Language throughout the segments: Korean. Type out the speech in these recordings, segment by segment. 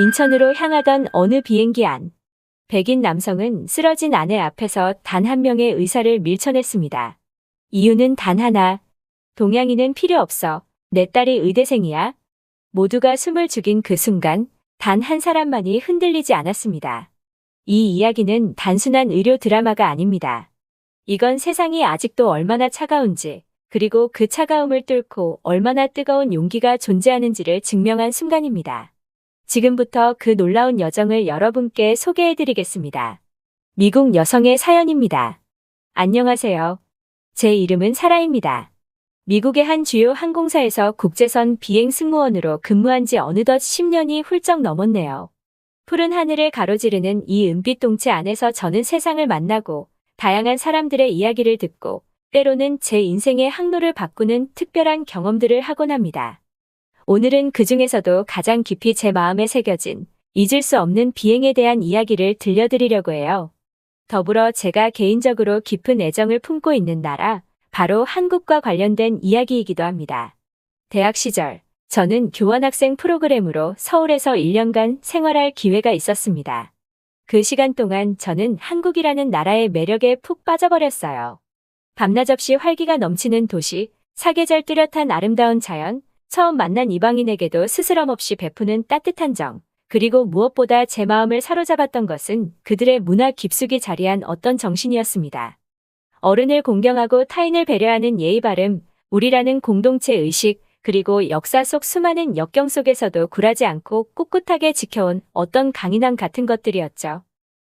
인천으로 향하던 어느 비행기 안. 백인 남성은 쓰러진 아내 앞에서 단 한 명의 의사를 밀쳐냈습니다. 이유는 단 하나. 동양인은 필요 없어. 내 딸이 의대생이야. 모두가 숨을 죽인 그 순간 단 한 사람만이 흔들리지 않았습니다. 이 이야기는 단순한 의료 드라마가 아닙니다. 이건 세상이 아직도 얼마나 차가운지, 그리고 그 차가움을 뚫고 얼마나 뜨거운 용기가 존재하는지를 증명한 순간입니다. 지금부터 그 놀라운 여정을 여러분께 소개해드리겠습니다. 미국 여성의 사연입니다. 안녕하세요. 제 이름은 사라입니다. 미국의 한 주요 항공사에서 국제선 비행 승무원으로 근무한 지 어느덧 10년이 훌쩍 넘었네요. 푸른 하늘을 가로지르는 이 은빛 동체 안에서 저는 세상을 만나고 다양한 사람들의 이야기를 듣고 때로는 제 인생의 항로를 바꾸는 특별한 경험들을 하곤 합니다. 오늘은 그 중에서도 가장 깊이 제 마음에 새겨진 잊을 수 없는 비행에 대한 이야기를 들려드리려고 해요. 더불어 제가 개인적으로 깊은 애정을 품고 있는 나라, 바로 한국과 관련된 이야기이기도 합니다. 대학 시절, 저는 교환학생 프로그램으로 서울에서 1년간 생활할 기회가 있었습니다. 그 시간 동안 저는 한국이라는 나라의 매력에 푹 빠져버렸어요. 밤낮 없이 활기가 넘치는 도시, 사계절 뚜렷한 아름다운 자연, 처음 만난 이방인에게도 스스럼 없이 베푸는 따뜻한 정, 그리고 무엇보다 제 마음을 사로잡았던 것은 그들의 문화 깊숙이 자리한 어떤 정신이었습니다. 어른을 공경하고 타인을 배려하는 예의 바름, 우리라는 공동체 의식, 그리고 역사 속 수많은 역경 속에서도 굴하지 않고 꿋꿋하게 지켜온 어떤 강인함 같은 것들이었죠.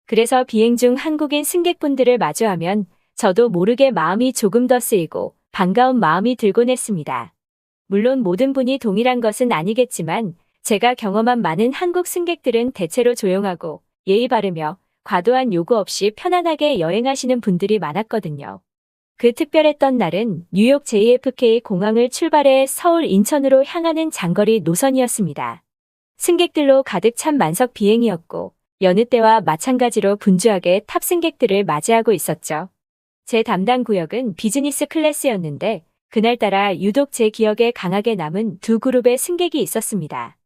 그래서 비행 중 한국인 승객분들을 마주하면 저도 모르게 마음이 조금 더 쓰이고 반가운 마음이 들곤 했습니다. 물론 모든 분이 동일한 것은 아니겠지만 제가 경험한 많은 한국 승객들은 대체로 조용하고 예의 바르며 과도한 요구 없이 편안하게 여행하시는 분들이 많았거든요. 그 특별했던 날은 뉴욕 JFK 공항을 출발해 서울 인천으로 향하는 장거리 노선이었습니다. 승객들로 가득 찬 만석 비행이었고 여느 때와 마찬가지로 분주하게 탑승객들을 맞이하고 있었죠. 제 담당 구역은 비즈니스 클래스였는데 그날따라 유독 제 기억에 강하게 남은 두 그룹의 승객이 있었습니다.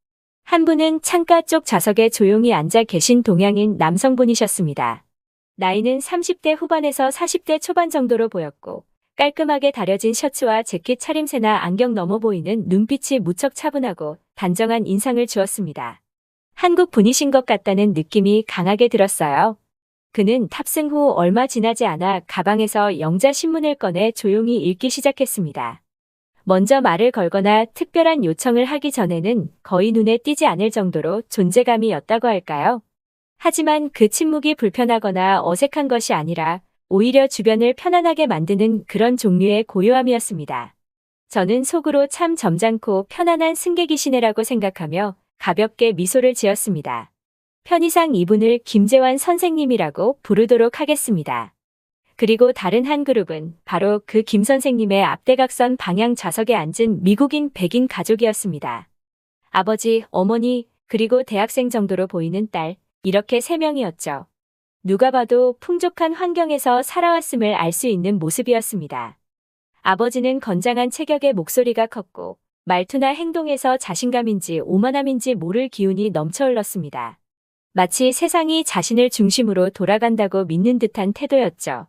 한 분은 창가 쪽 좌석에 조용히 앉아 계신 동양인 남성분이셨습니다. 나이는 30대 후반에서 40대 초반 정도로 보였고 깔끔하게 다려진 셔츠와 재킷 차림새나 안경 넘어 보이는 눈빛이 무척 차분하고 단정한 인상을 주었습니다. 한국 분이신 것 같다는 느낌이 강하게 들었어요. 그는 탑승 후 얼마 지나지 않아 가방에서 영자신문을 꺼내 조용히 읽기 시작했습니다. 먼저 말을 걸거나 특별한 요청을 하기 전에는 거의 눈에 띄지 않을 정도로 존재감이었다고 할까요? 하지만 그 침묵이 불편하거나 어색한 것이 아니라 오히려 주변을 편안하게 만드는 그런 종류의 고요함이었습니다. 저는 속으로 참 점잖고 편안한 승객이시네라고 생각하며 가볍게 미소를 지었습니다. 편의상 이분을 김재환 선생님이라고 부르도록 하겠습니다. 그리고 다른 한 그룹은 바로 그 김 선생님의 앞대각선 방향 좌석에 앉은 미국인 백인 가족이었습니다. 아버지, 어머니, 그리고 대학생 정도로 보이는 딸, 이렇게 3명이었죠. 누가 봐도 풍족한 환경에서 살아왔음을 알 수 있는 모습이었습니다. 아버지는 건장한 체격의 목소리가 컸고 말투나 행동에서 자신감인지 오만함인지 모를 기운이 넘쳐 흘렀습니다. 마치 세상이 자신을 중심으로 돌아간다고 믿는 듯한 태도였죠.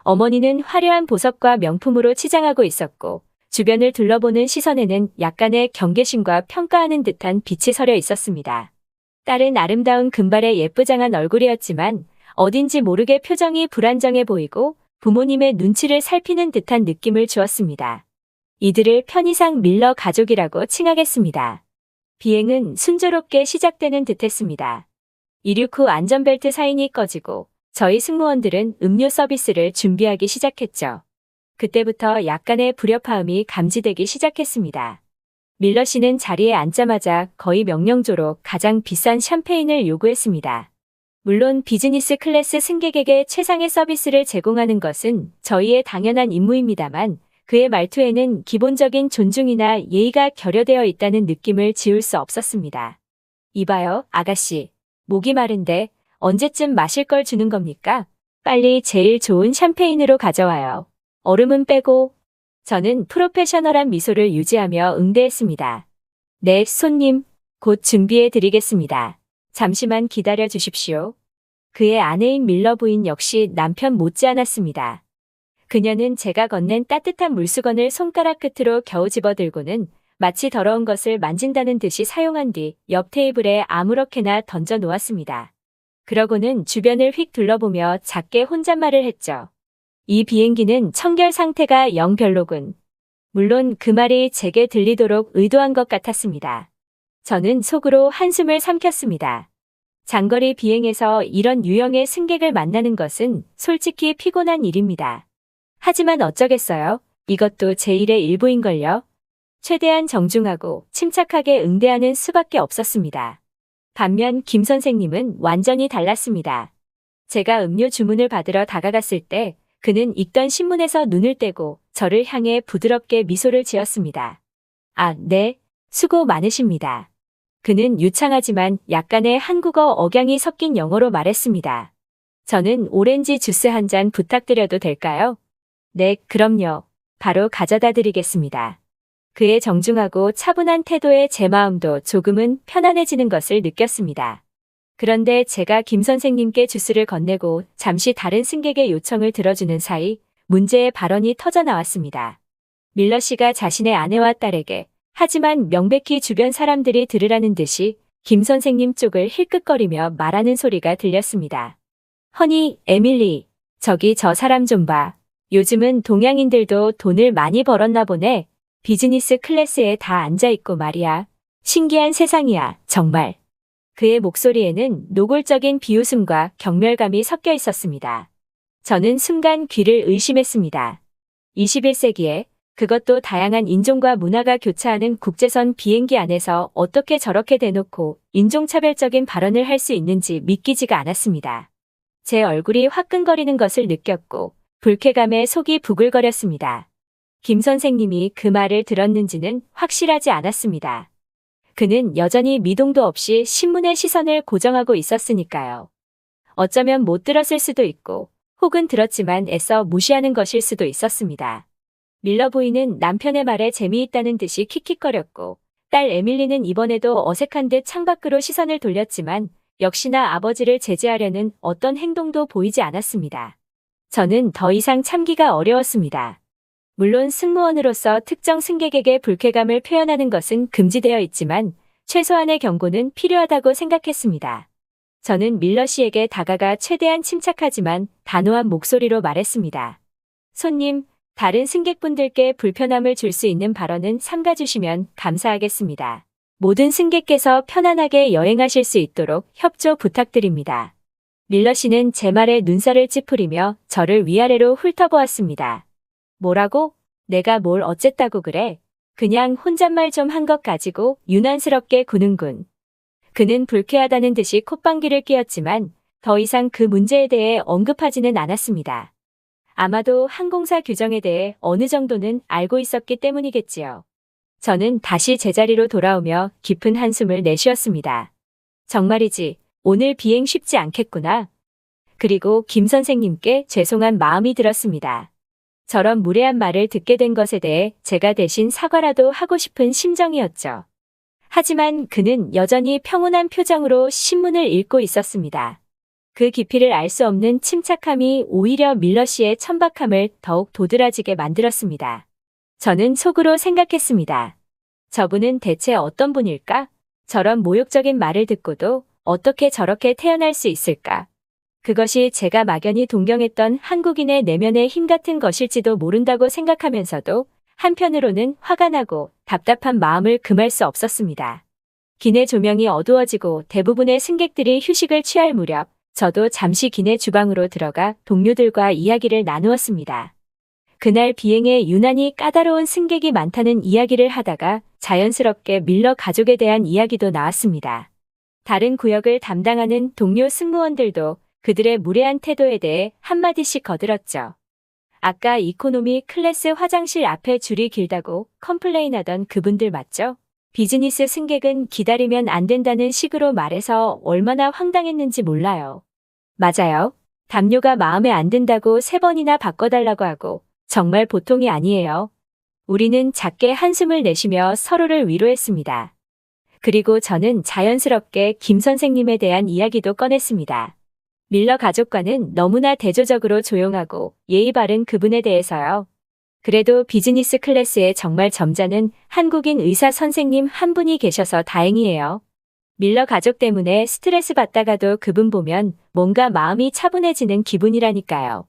어머니는 화려한 보석과 명품으로 치장하고 있었고 주변을 둘러보는 시선에는 약간의 경계심과 평가하는 듯한 빛이 서려 있었습니다. 딸은 아름다운 금발의 예쁘장한 얼굴이었지만 어딘지 모르게 표정이 불안정해 보이고 부모님의 눈치를 살피는 듯한 느낌을 주었습니다. 이들을 편의상 밀러 가족이라고 칭하겠습니다. 비행은 순조롭게 시작되는 듯했습니다. 이륙 후 안전벨트 사인이 꺼지고 저희 승무원들은 음료 서비스를 준비하기 시작했죠. 그때부터 약간의 불협화음이 감지되기 시작했습니다. 밀러 씨는 자리에 앉자마자 거의 명령조로 가장 비싼 샴페인을 요구했습니다. 물론 비즈니스 클래스 승객에게 최상의 서비스를 제공하는 것은 저희의 당연한 임무입니다만 그의 말투에는 기본적인 존중이나 예의가 결여되어 있다는 느낌을 지울 수 없었습니다. 이봐요, 아가씨. 목이 마른데 언제쯤 마실 걸 주는 겁니까? 빨리 제일 좋은 샴페인으로 가져와요. 얼음은 빼고. 저는 프로페셔널한 미소를 유지하며 응대했습니다. 네, 손님. 곧 준비해 드리겠습니다. 잠시만 기다려 주십시오. 그의 아내인 밀러 부인 역시 남편 못지않았습니다. 그녀는 제가 건넨 따뜻한 물수건을 손가락 끝으로 겨우 집어들고는 마치 더러운 것을 만진다는 듯이 사용한 뒤 옆 테이블에 아무렇게나 던져 놓았습니다. 그러고는 주변을 휙 둘러보며 작게 혼잣말을 했죠. 이 비행기는 청결 상태가 영 별로군. 물론 그 말이 제게 들리도록 의도한 것 같았습니다. 저는 속으로 한숨을 삼켰습니다. 장거리 비행에서 이런 유형의 승객을 만나는 것은 솔직히 피곤한 일입니다. 하지만 어쩌겠어요. 이것도 제 일의 일부인걸요. 최대한 정중하고 침착하게 응대하는 수밖에 없었습니다. 반면 김 선생님은 완전히 달랐습니다. 제가 음료 주문을 받으러 다가갔을 때 그는 읽던 신문에서 눈을 떼고 저를 향해 부드럽게 미소를 지었습니다. 아, 네. 수고 많으십니다. 그는 유창하지만 약간의 한국어 억양이 섞인 영어로 말했습니다. 저는 오렌지 주스 한 잔 부탁드려도 될까요? 네, 그럼요. 바로 가져다 드리겠습니다. 그의 정중하고 차분한 태도에 제 마음도 조금은 편안해지는 것을 느꼈습니다. 그런데 제가 김 선생님께 주스를 건네고 잠시 다른 승객의 요청을 들어주는 사이 문제의 발언이 터져 나왔습니다. 밀러 씨가 자신의 아내와 딸에게 하지만 명백히 주변 사람들이 들으라는 듯이 김 선생님 쪽을 힐끗거리며 말하는 소리가 들렸습니다. 허니, 에밀리, 저기 저 사람 좀 봐. 요즘은 동양인들도 돈을 많이 벌었나 보네. 비즈니스 클래스에 다 앉아있고 말이야. 신기한 세상이야, 정말. 그의 목소리에는 노골적인 비웃음과 경멸감이 섞여 있었습니다. 저는 순간 귀를 의심했습니다. 21세기에 그것도 다양한 인종과 문화가 교차하는 국제선 비행기 안에서 어떻게 저렇게 대놓고 인종차별적인 발언을 할 수 있는지 믿기지가 않았습니다. 제 얼굴이 화끈거리는 것을 느꼈고 불쾌감에 속이 부글거렸습니다. 김 선생님이 그 말을 들었는지는 확실하지 않았습니다. 그는 여전히 미동도 없이 신문의 시선을 고정하고 있었으니까요. 어쩌면 못 들었을 수도 있고 혹은 들었지만 애써 무시하는 것일 수도 있었습니다. 밀러 부인은 남편의 말에 재미있다는 듯이 킥킥거렸고 딸 에밀리는 이번에도 어색한 듯 창밖으로 시선을 돌렸지만 역시나 아버지를 제지하려는 어떤 행동도 보이지 않았습니다. 저는 더 이상 참기가 어려웠습니다. 물론 승무원으로서 특정 승객에게 불쾌감을 표현하는 것은 금지되어 있지만 최소한의 경고는 필요하다고 생각했습니다. 저는 밀러 씨에게 다가가 최대한 침착하지만 단호한 목소리로 말했습니다. 손님, 다른 승객분들께 불편함을 줄 수 있는 발언은 삼가주시면 감사하겠습니다. 모든 승객께서 편안하게 여행하실 수 있도록 협조 부탁드립니다. 밀러 씨는 제 말에 눈살을 찌푸리며 저를 위아래로 훑어보았습니다. 뭐라고? 내가 뭘 어쨌다고 그래? 그냥 혼잣말 좀 한 것 가지고 유난스럽게 구는군. 그는 불쾌하다는 듯이 콧방귀를 뀌었지만 더 이상 그 문제에 대해 언급하지는 않았습니다. 아마도 항공사 규정에 대해 어느 정도는 알고 있었기 때문이겠지요. 저는 다시 제자리로 돌아오며 깊은 한숨을 내쉬었습니다. 정말이지, 오늘 비행 쉽지 않겠구나. 그리고 김 선생님께 죄송한 마음이 들었습니다. 저런 무례한 말을 듣게 된 것에 대해 제가 대신 사과라도 하고 싶은 심정이었죠. 하지만 그는 여전히 평온한 표정으로 신문을 읽고 있었습니다. 그 깊이를 알 수 없는 침착함이 오히려 밀러 씨의 천박함을 더욱 도드라지게 만들었습니다. 저는 속으로 생각했습니다. 저분은 대체 어떤 분일까? 저런 모욕적인 말을 듣고도 어떻게 저렇게 태어날 수 있을까? 그것이 제가 막연히 동경했던 한국인의 내면의 힘 같은 것일지도 모른다고 생각하면서도 한편으로는 화가 나고 답답한 마음을 금할 수 없었습니다. 기내 조명이 어두워지고 대부분의 승객들이 휴식을 취할 무렵 저도 잠시 기내 주방으로 들어가 동료들과 이야기를 나누었습니다. 그날 비행에 유난히 까다로운 승객이 많다는 이야기를 하다가 자연스럽게 밀러 가족에 대한 이야기도 나왔습니다. 다른 구역을 담당하는 동료 승무원들도 그들의 무례한 태도에 대해 한마디씩 거들었죠. 아까 이코노미 클래스 화장실 앞에 줄이 길다고 컴플레인하던 그분들 맞죠? 비즈니스 승객은 기다리면 안 된다는 식으로 말해서 얼마나 황당했는지 몰라요. 맞아요. 담요가 마음에 안 든다고 3번이나 바꿔달라고 하고 정말 보통이 아니에요. 우리는 작게 한숨을 내쉬며 서로를 위로했습니다. 그리고 저는 자연스럽게 김 선생님에 대한 이야기도 꺼냈습니다. 밀러 가족과는 너무나 대조적으로 조용하고 예의 바른 그분에 대해서요. 그래도 비즈니스 클래스에 정말 점잖은 한국인 의사 선생님 한 분이 계셔서 다행이에요. 밀러 가족 때문에 스트레스 받다가도 그분 보면 뭔가 마음이 차분해지는 기분이라니까요.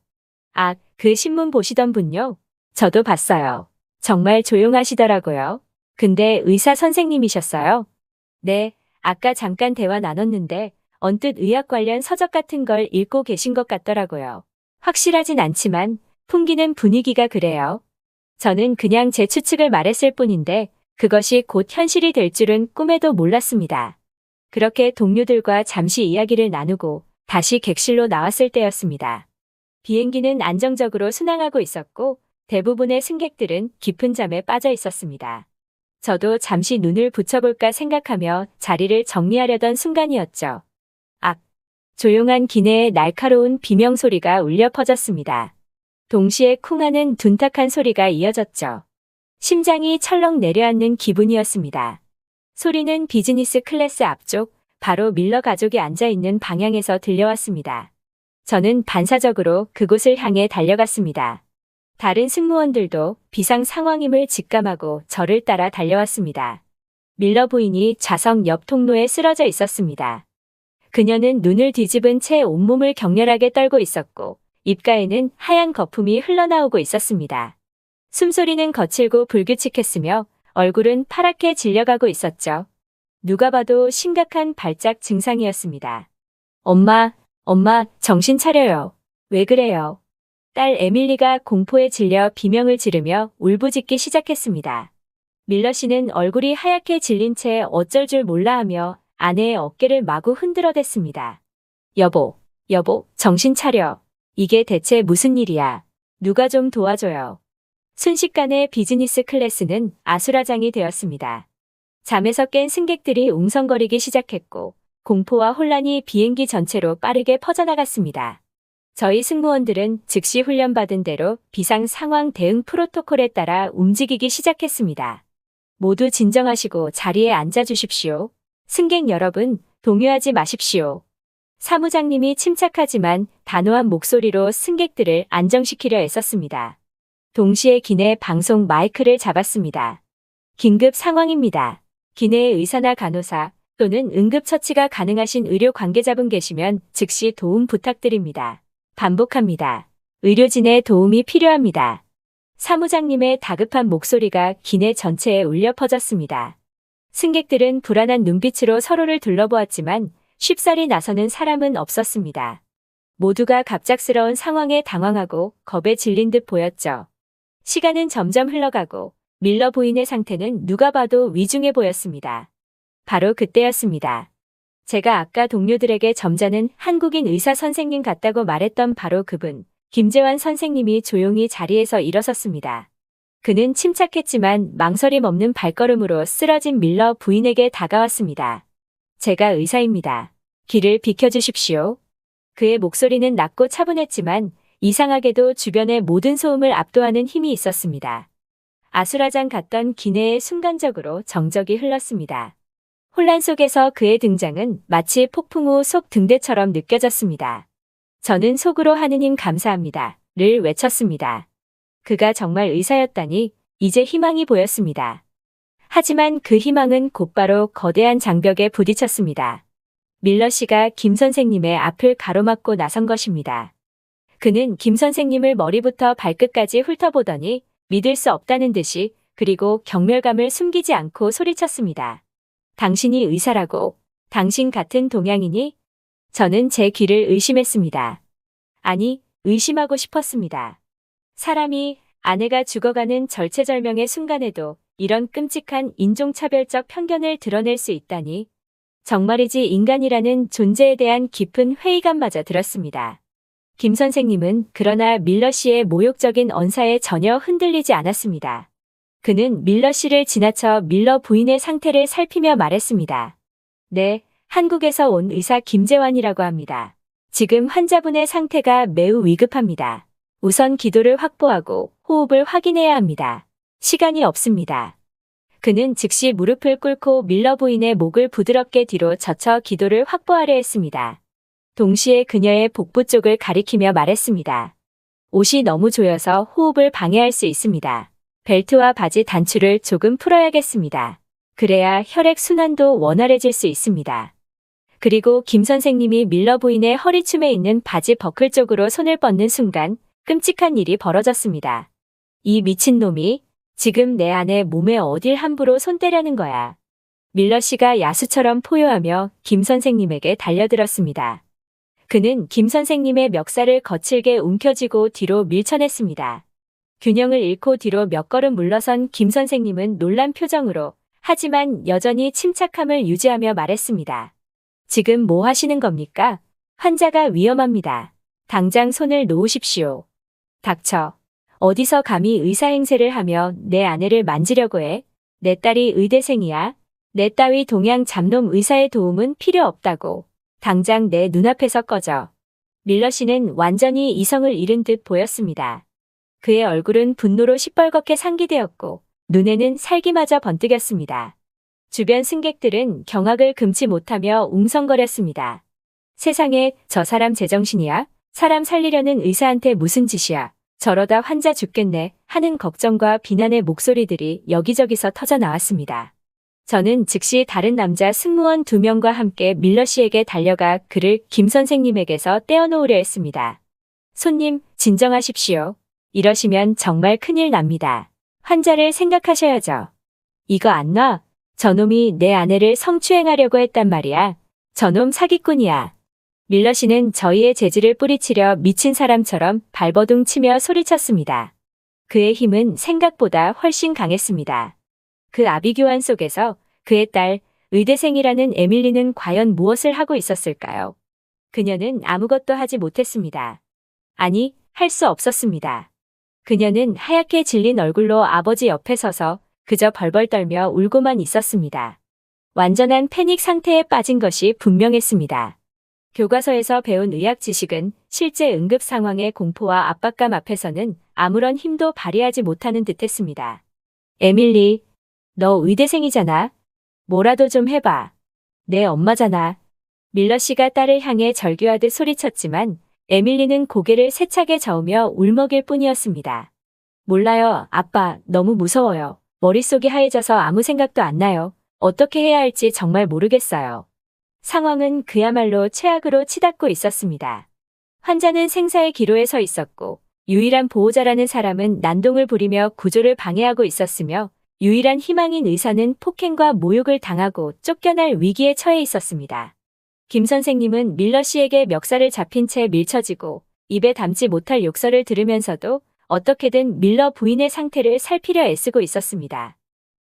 아, 그 신문 보시던 분요? 저도 봤어요. 정말 조용하시더라고요. 근데 의사 선생님이셨어요? 네, 아까 잠깐 대화 나눴는데 언뜻 의학 관련 서적 같은 걸 읽고 계신 것 같더라고요. 확실하진 않지만 풍기는 분위기가 그래요. 저는 그냥 제 추측을 말했을 뿐인데 그것이 곧 현실이 될 줄은 꿈에도 몰랐습니다. 그렇게 동료들과 잠시 이야기를 나누고 다시 객실로 나왔을 때였습니다. 비행기는 안정적으로 순항하고 있었고 대부분의 승객들은 깊은 잠에 빠져 있었습니다. 저도 잠시 눈을 붙여볼까 생각하며 자리를 정리하려던 순간이었죠. 악! 조용한 기내에 날카로운 비명 소리가 울려 퍼졌습니다. 동시에 쿵하는 둔탁한 소리가 이어졌죠. 심장이 철렁 내려앉는 기분이었습니다. 소리는 비즈니스 클래스 앞쪽, 바로 밀러 가족이 앉아있는 방향에서 들려왔습니다. 저는 반사적으로 그곳을 향해 달려갔습니다. 다른 승무원들도 비상 상황임을 직감하고 저를 따라 달려왔습니다. 밀러 부인이 좌석 옆 통로에 쓰러져 있었습니다. 그녀는 눈을 뒤집은 채 온몸을 격렬하게 떨고 있었고 입가에는 하얀 거품이 흘러나오고 있었습니다. 숨소리는 거칠고 불규칙했으며 얼굴은 파랗게 질려가고 있었죠. 누가 봐도 심각한 발작 증상이었습니다. 엄마, 정신 차려요. 왜 그래요? 딸 에밀리가 공포에 질려 비명을 지르며 울부짖기 시작했습니다. 밀러 씨는 얼굴이 하얗게 질린 채 어쩔 줄 몰라 하며 아내의 어깨를 마구 흔들어댔습니다. 여보, 정신 차려. 이게 대체 무슨 일이야? 누가 좀 도와줘요. 순식간에 비즈니스 클래스는 아수라장이 되었습니다. 잠에서 깬 승객들이 웅성거리기 시작했고 공포와 혼란이 비행기 전체로 빠르게 퍼져나갔습니다. 저희 승무원들은 즉시 훈련받은 대로 비상 상황 대응 프로토콜에 따라 움직이기 시작했습니다. 모두 진정하시고 자리에 앉아주십시오. 승객 여러분, 동요하지 마십시오. 사무장님이 침착하지만 단호한 목소리로 승객들을 안정시키려 애썼습니다. 동시에 기내 방송 마이크를 잡았습니다. 긴급 상황입니다. 기내에 의사나 간호사 또는 응급처치가 가능하신 의료 관계자분 계시면 즉시 도움 부탁드립니다. 반복합니다. 의료진의 도움이 필요합니다. 사무장님의 다급한 목소리가 기내 전체에 울려 퍼졌습니다. 승객들은 불안한 눈빛으로 서로를 둘러보았지만 쉽사리 나서는 사람은 없었습니다. 모두가 갑작스러운 상황에 당황하고 겁에 질린 듯 보였죠. 시간은 점점 흘러가고 밀러 부인의 상태는 누가 봐도 위중해 보였습니다. 바로 그때였습니다. 제가 아까 동료들에게 점잖은 한국인 의사 선생님 같다고 말했던 바로 그분, 김재환 선생님이 조용히 자리에서 일어섰습니다. 그는 침착했지만 망설임 없는 발걸음으로 쓰러진 밀러 부인에게 다가왔습니다. 제가 의사입니다. 길을 비켜주십시오. 그의 목소리는 낮고 차분했지만 이상하게도 주변의 모든 소음을 압도하는 힘이 있었습니다. 아수라장 같던 기내에 순간적으로 정적이 흘렀습니다. 혼란 속에서 그의 등장은 마치 폭풍 후 속 등대처럼 느껴졌습니다. 저는 속으로 하느님 감사합니다. 를 외쳤습니다. 그가 정말 의사였다니 이제 희망이 보였습니다. 하지만 그 희망은 곧바로 거대한 장벽에 부딪혔습니다. 밀러 씨가 김 선생님의 앞을 가로막고 나선 것입니다. 그는 김 선생님을 머리부터 발끝까지 훑어보더니 믿을 수 없다는 듯이 그리고 경멸감을 숨기지 않고 소리쳤습니다. 당신이 의사라고? 당신 같은 동양인이? 저는 제 귀를 의심했습니다. 아니, 의심하고 싶었습니다. 사람이 아내가 죽어가는 절체절명의 순간에도 이런 끔찍한 인종차별적 편견을 드러낼 수 있다니. 정말이지 인간이라는 존재에 대한 깊은 회의감마저 들었습니다. 김 선생님은 그러나 밀러 씨의 모욕적인 언사에 전혀 흔들리지 않았습니다. 그는 밀러 씨를 지나쳐 밀러 부인의 상태를 살피며 말했습니다. 네, 한국에서 온 의사 김재환이라고 합니다. 지금 환자분의 상태가 매우 위급합니다. 우선 기도를 확보하고 호흡을 확인해야 합니다. 시간이 없습니다. 그는 즉시 무릎을 꿇고 밀러 부인의 목을 부드럽게 뒤로 젖혀 기도를 확보하려 했습니다. 동시에 그녀의 복부 쪽을 가리키며 말했습니다. 옷이 너무 조여서 호흡을 방해할 수 있습니다. 벨트와 바지 단추를 조금 풀어야겠습니다. 그래야 혈액 순환도 원활해질 수 있습니다. 그리고 김 선생님이 밀러 부인의 허리춤에 있는 바지 버클 쪽으로 손을 뻗는 순간 끔찍한 일이 벌어졌습니다. 이 미친놈이 지금 내 아내 몸에 어딜 함부로 손 떼려는 거야. 밀러 씨가 야수처럼 포효하며 김 선생님에게 달려들었습니다. 그는 김 선생님의 멱살을 거칠게 움켜쥐고 뒤로 밀쳐냈습니다. 균형을 잃고 뒤로 몇 걸음 물러선 김 선생님은 놀란 표정으로 하지만 여전히 침착함을 유지하며 말했습니다. 지금 뭐 하시는 겁니까? 환자가 위험합니다. 당장 손을 놓으십시오. 닥쳐. 어디서 감히 의사 행세를 하며 내 아내를 만지려고 해? 내 딸이 의대생이야. 내 따위 동양 잡놈 의사의 도움은 필요 없다고. 당장 내 눈앞에서 꺼져. 밀러 씨는 완전히 이성을 잃은 듯 보였습니다. 그의 얼굴은 분노로 시뻘겋게 상기되었고 눈에는 살기마저 번뜩였습니다. 주변 승객들은 경악을 금치 못하며 웅성거렸습니다. 세상에 저 사람 제정신이야? 사람 살리려는 의사한테 무슨 짓이야? 저러다 환자 죽겠네 하는 걱정과 비난의 목소리들이 여기저기서 터져 나왔습니다. 저는 즉시 다른 남자 승무원 2명과 함께 밀러 씨에게 달려가 그를 김 선생님에게서 떼어놓으려 했습니다. 손님, 진정하십시오. 이러시면 정말 큰일 납니다. 환자를 생각하셔야죠. 이거 안 놔? 저놈이 내 아내를 성추행하려고 했단 말이야. 저놈 사기꾼이야. 밀러 씨는 저희의 재질을 뿌리치려 미친 사람처럼 발버둥 치며 소리쳤습니다. 그의 힘은 생각보다 훨씬 강했습니다. 그 아비규환 속에서 그의 딸, 의대생이라는 에밀리는 과연 무엇을 하고 있었을까요? 그녀는 아무것도 하지 못했습니다. 아니, 할 수 없었습니다. 그녀는 하얗게 질린 얼굴로 아버지 옆에 서서 그저 벌벌 떨며 울고만 있었습니다. 완전한 패닉 상태에 빠진 것이 분명했습니다. 교과서에서 배운 의학 지식은 실제 응급 상황의 공포와 압박감 앞에서는 아무런 힘도 발휘하지 못하는 듯했습니다. 에밀리, 너 의대생이잖아. 뭐라도 좀 해봐. 내 엄마잖아. 밀러 씨가 딸을 향해 절규하듯 소리쳤지만 에밀리는 고개를 세차게 저으며 울먹일 뿐이었습니다. 몰라요, 아빠. 너무 무서워요. 머릿속이 하얘져서 아무 생각도 안 나요. 어떻게 해야 할지 정말 모르겠어요. 상황은 그야말로 최악으로 치닫고 있었습니다. 환자는 생사의 기로에 서 있었고 유일한 보호자라는 사람은 난동을 부리며 구조를 방해하고 있었으며 유일한 희망인 의사는 폭행과 모욕을 당하고 쫓겨날 위기에 처해 있었습니다. 김 선생님은 밀러 씨에게 멱살을 잡힌 채 밀쳐지고 입에 담지 못할 욕설을 들으면서도 어떻게든 밀러 부인의 상태를 살피려 애쓰고 있었습니다.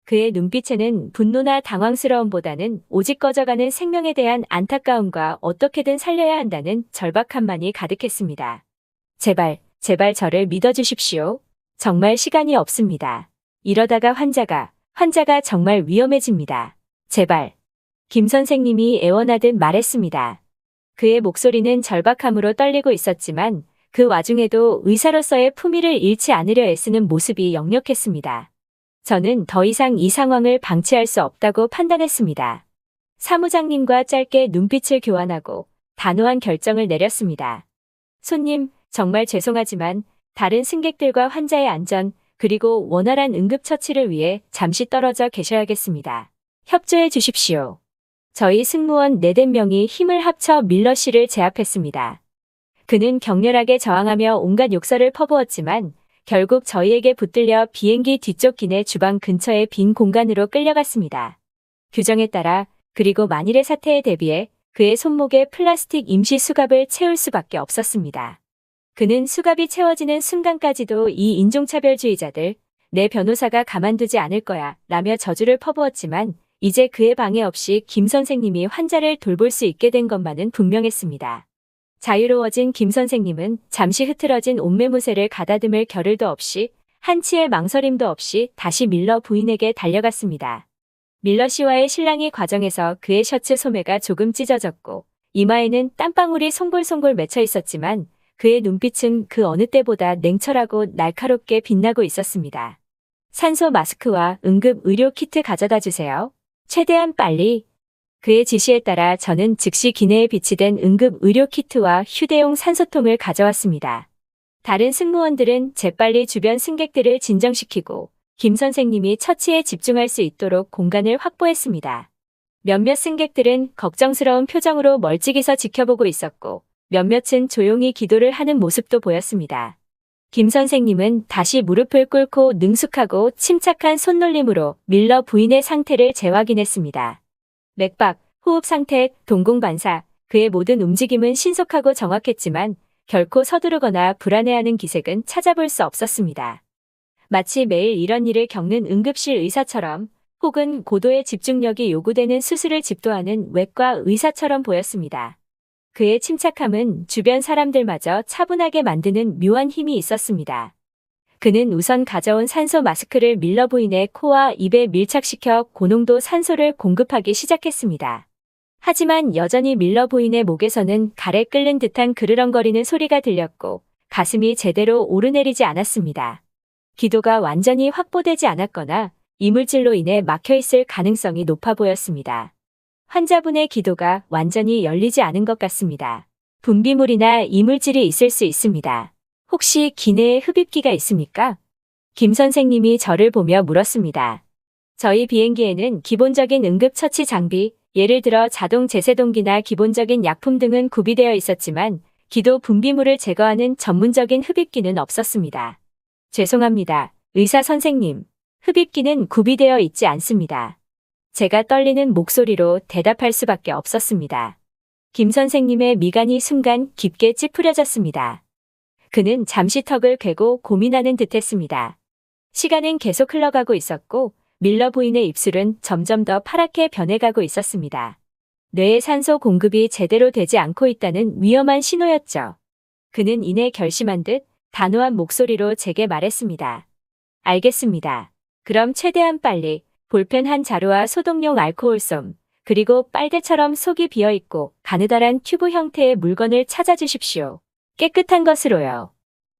그의 눈빛에는 분노나 당황스러움보다는 오직 꺼져가는 생명에 대한 안타까움과 어떻게든 살려야 한다는 절박함만이 가득했습니다. 제발, 제발 저를 믿어주십시오. 정말 시간이 없습니다. 이러다가 환자가 정말 위험해집니다. 제발. 김 선생님이 애원하듯 말했습니다. 그의 목소리는 절박함으로 떨리고 있었지만 그 와중에도 의사로서의 품위를 잃지 않으려 애쓰는 모습이 역력했습니다. 저는 더 이상 이 상황을 방치할 수 없다고 판단했습니다. 사무장님과 짧게 눈빛을 교환하고 단호한 결정을 내렸습니다. 손님, 정말 죄송하지만 다른 승객들과 환자의 안전 그리고 원활한 응급처치를 위해 잠시 떨어져 계셔야겠습니다. 협조해 주십시오. 저희 승무원 4~5명이 힘을 합쳐 밀러 씨를 제압했습니다. 그는 격렬하게 저항하며 온갖 욕설을 퍼부었지만 결국 저희에게 붙들려 비행기 뒤쪽 기내 주방 근처의 빈 공간으로 끌려갔습니다. 규정에 따라 그리고 만일의 사태에 대비해 그의 손목에 플라스틱 임시 수갑을 채울 수밖에 없었습니다. 그는 수갑이 채워지는 순간까지도 이 인종차별주의자들, 내 변호사가 가만두지 않을 거야 라며 저주를 퍼부었지만 이제 그의 방해 없이 김 선생님이 환자를 돌볼 수 있게 된 것만은 분명했습니다. 자유로워진 김 선생님은 잠시 흐트러진 옷매무새를 가다듬을 겨를도 없이 한치의 망설임도 없이 다시 밀러 부인에게 달려갔습니다. 밀러 씨와의 실랑이 과정에서 그의 셔츠 소매가 조금 찢어졌고 이마에는 땀방울이 송골송골 맺혀 있었지만 그의 눈빛은 그 어느 때보다 냉철하고 날카롭게 빛나고 있었습니다. 산소 마스크와 응급 의료 키트 가져다 주세요. 최대한 빨리. 그의 지시에 따라 저는 즉시 기내에 비치된 응급 의료 키트와 휴대용 산소통을 가져왔습니다. 다른 승무원들은 재빨리 주변 승객들을 진정시키고 김 선생님이 처치에 집중할 수 있도록 공간을 확보했습니다. 몇몇 승객들은 걱정스러운 표정으로 멀찍이서 지켜보고 있었고 몇몇은 조용히 기도를 하는 모습도 보였습니다. 김 선생님은 다시 무릎을 꿇고 능숙하고 침착한 손놀림으로 밀러 부인의 상태를 재확인했습니다. 맥박, 호흡 상태, 동공반사, 그의 모든 움직임은 신속하고 정확했지만 결코 서두르거나 불안해하는 기색은 찾아볼 수 없었습니다. 마치 매일 이런 일을 겪는 응급실 의사처럼 혹은 고도의 집중력이 요구되는 수술을 집도하는 외과 의사처럼 보였습니다. 그의 침착함은 주변 사람들마저 차분하게 만드는 묘한 힘이 있었습니다. 그는 우선 가져온 산소 마스크를 밀러 부인의 코와 입에 밀착시켜 고농도 산소를 공급하기 시작했습니다. 하지만 여전히 밀러 부인의 목에서는 갈에 끓는 듯한 그르렁거리는 소리가 들렸고 가슴이 제대로 오르내리지 않았습니다. 기도가 완전히 확보되지 않았거나 이물질로 인해 막혀있을 가능성이 높아 보였습니다. 환자분의 기도가 완전히 열리지 않은 것 같습니다. 분비물이나 이물질이 있을 수 있습니다. 혹시 기내에 흡입기가 있습니까? 김 선생님이 저를 보며 물었습니다. 저희 비행기에는 기본적인 응급처치 장비, 예를 들어 자동 제세동기나 기본적인 약품 등은 구비되어 있었지만 기도 분비물을 제거하는 전문적인 흡입기는 없었습니다. 죄송합니다. 의사 선생님. 흡입기는 구비되어 있지 않습니다. 제가 떨리는 목소리로 대답할 수밖에 없었습니다. 김 선생님의 미간이 순간 깊게 찌푸려졌습니다. 그는 잠시 턱을 괴고 고민하는 듯했습니다. 시간은 계속 흘러가고 있었고 밀러 부인의 입술은 점점 더 파랗게 변해가고 있었습니다. 뇌의 산소 공급이 제대로 되지 않고 있다는 위험한 신호였죠. 그는 이내 결심한 듯 단호한 목소리로 제게 말했습니다. 알겠습니다. 그럼 최대한 빨리 볼펜 한 자루와 소독용 알코올솜, 그리고 빨대처럼 속이 비어있고 가느다란 튜브 형태의 물건을 찾아주십시오. 깨끗한 것으로요.